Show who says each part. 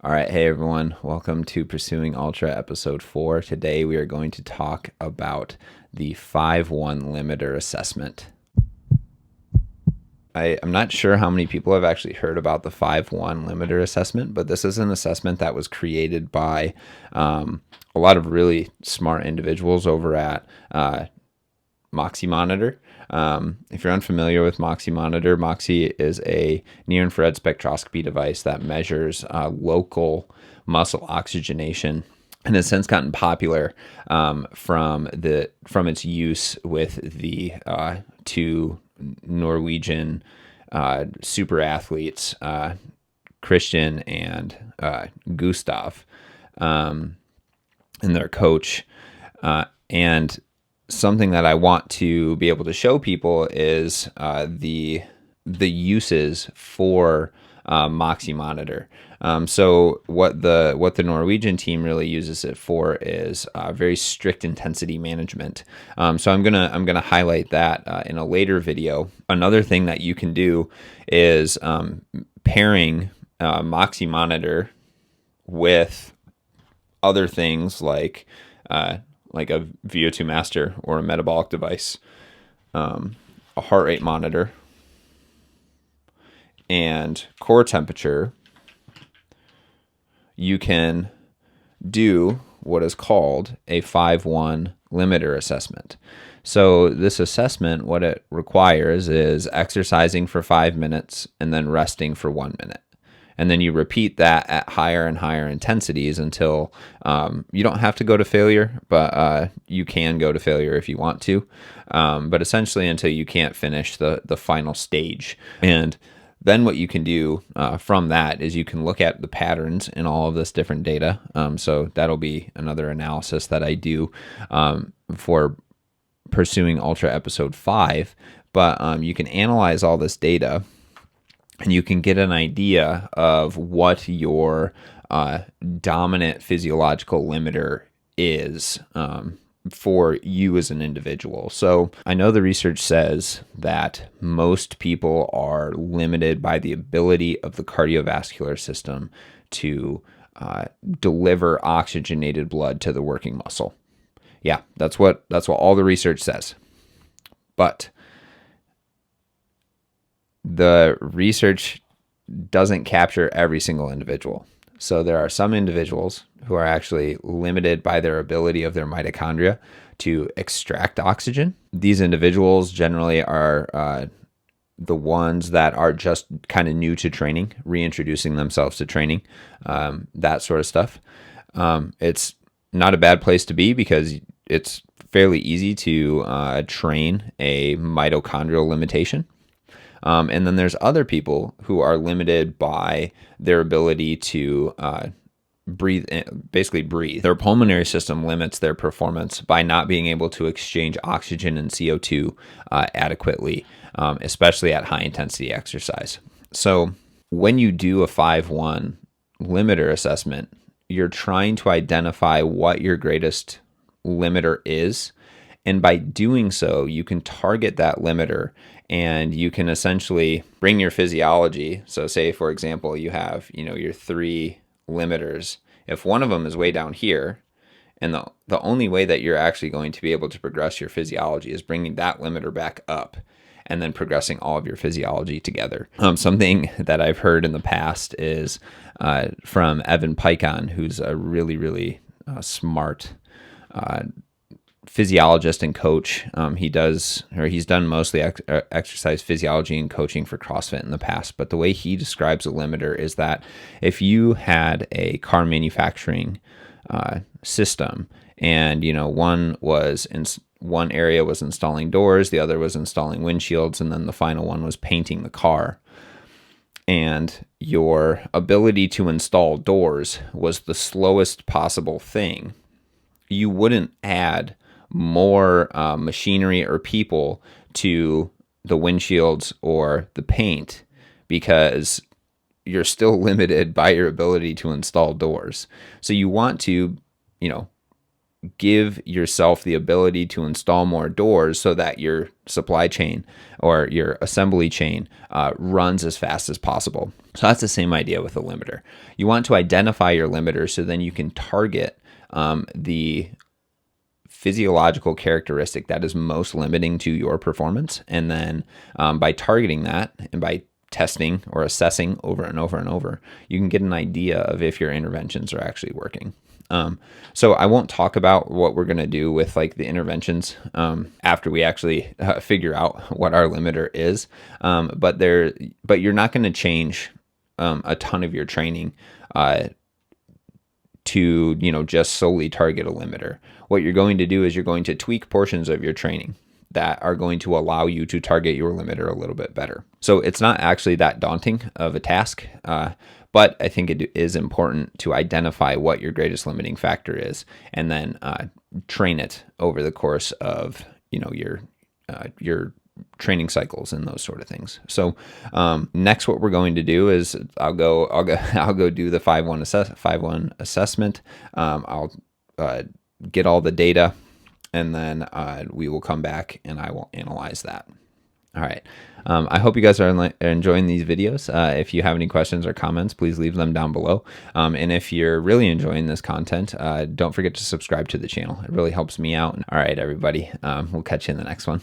Speaker 1: All right, hey everyone, welcome to Pursuing Ultra episode 4. Today we are going to talk about the 5-1 limiter assessment. I'm not sure how many people have actually heard about the 5-1 limiter assessment, but this is an assessment that was created by a lot of really smart individuals over at Moxie Monitor. If you're unfamiliar with Moxie Monitor, Moxie is a near-infrared spectroscopy device that measures local muscle oxygenation and has since gotten popular from its use with the two Norwegian super athletes, Christian and Gustav, and their coach. And something that I want to be able to show people is the uses for Moxie Monitor. So what the Norwegian team really uses it for is very strict intensity management. So I'm gonna highlight that in a later video. Another thing that you can do is pairing Moxie Monitor with other things like a VO2 master or a metabolic device, a heart rate monitor, and core temperature. You can do what is called a 5-1 limiter assessment. So this assessment, what it requires is exercising for 5 minutes and then resting for 1 minute. And then you repeat that at higher and higher intensities until you don't have to go to failure, but you can go to failure if you want to. But essentially until you can't finish the final stage. And then what you can do from that is you can look at the patterns in all of this different data. So that'll be another analysis that I do for Pursuing Ultra episode 5. But you can analyze all this data and you can get an idea of what your dominant physiological limiter is for you as an individual. So I know the research says that most people are limited by the ability of the cardiovascular system to deliver oxygenated blood to the working muscle. Yeah, that's what all the research says. But the research doesn't capture every single individual. So there are some individuals who are actually limited by their ability of their mitochondria to extract oxygen. These individuals generally are the ones that are just kind of new to training, reintroducing themselves to training, that sort of stuff. It's not a bad place to be because it's fairly easy to train a mitochondrial limitation. And then there's other people who are limited by their ability to basically breathe. Their pulmonary system limits their performance by not being able to exchange oxygen and CO2 adequately, especially at high intensity exercise. So when you do a 5-1 limiter assessment, you're trying to identify what your greatest limiter is. And by doing so, you can target that limiter and you can essentially bring your physiology. So say, for example, you have, your 3 limiters. If one of them is way down here, and the only way that you're actually going to be able to progress your physiology is bringing that limiter back up and then progressing all of your physiology together. Something that I've heard in the past is from Evan Peikon, who's a really, really smart physiologist and coach. He's done mostly exercise physiology and coaching for CrossFit in the past. But the way he describes a limiter is that if you had a car manufacturing system, and one area was installing doors, the other was installing windshields, and then the final one was painting the car, and your ability to install doors was the slowest possible thing, you wouldn't add more machinery or people to the windshields or the paint because you're still limited by your ability to install doors. So you want to, give yourself the ability to install more doors so that your supply chain or your assembly chain runs as fast as possible. So that's the same idea with a limiter. You want to identify your limiter so then you can target the physiological characteristic that is most limiting to your performance. And then by targeting that and by testing or assessing over and over and over, you can get an idea of if your interventions are actually working. So I won't talk about what we're going to do with like the interventions after we actually figure out what our limiter is. But you're not going to change a ton of your training to, just solely target a limiter. What you're going to do is you're going to tweak portions of your training that are going to allow you to target your limiter a little bit better. So it's not actually that daunting of a task, but I think it is important to identify what your greatest limiting factor is and then train it over the course of your training cycles and those sort of things. So next, what we're going to do is I'll go do the 5-1 assessment. I'll get all the data, and then we will come back and I will analyze that. All right. I hope you guys are enjoying these videos. If you have any questions or comments, please leave them down below. And if you're really enjoying this content, don't forget to subscribe to the channel. It really helps me out. All right, everybody. We'll catch you in the next one.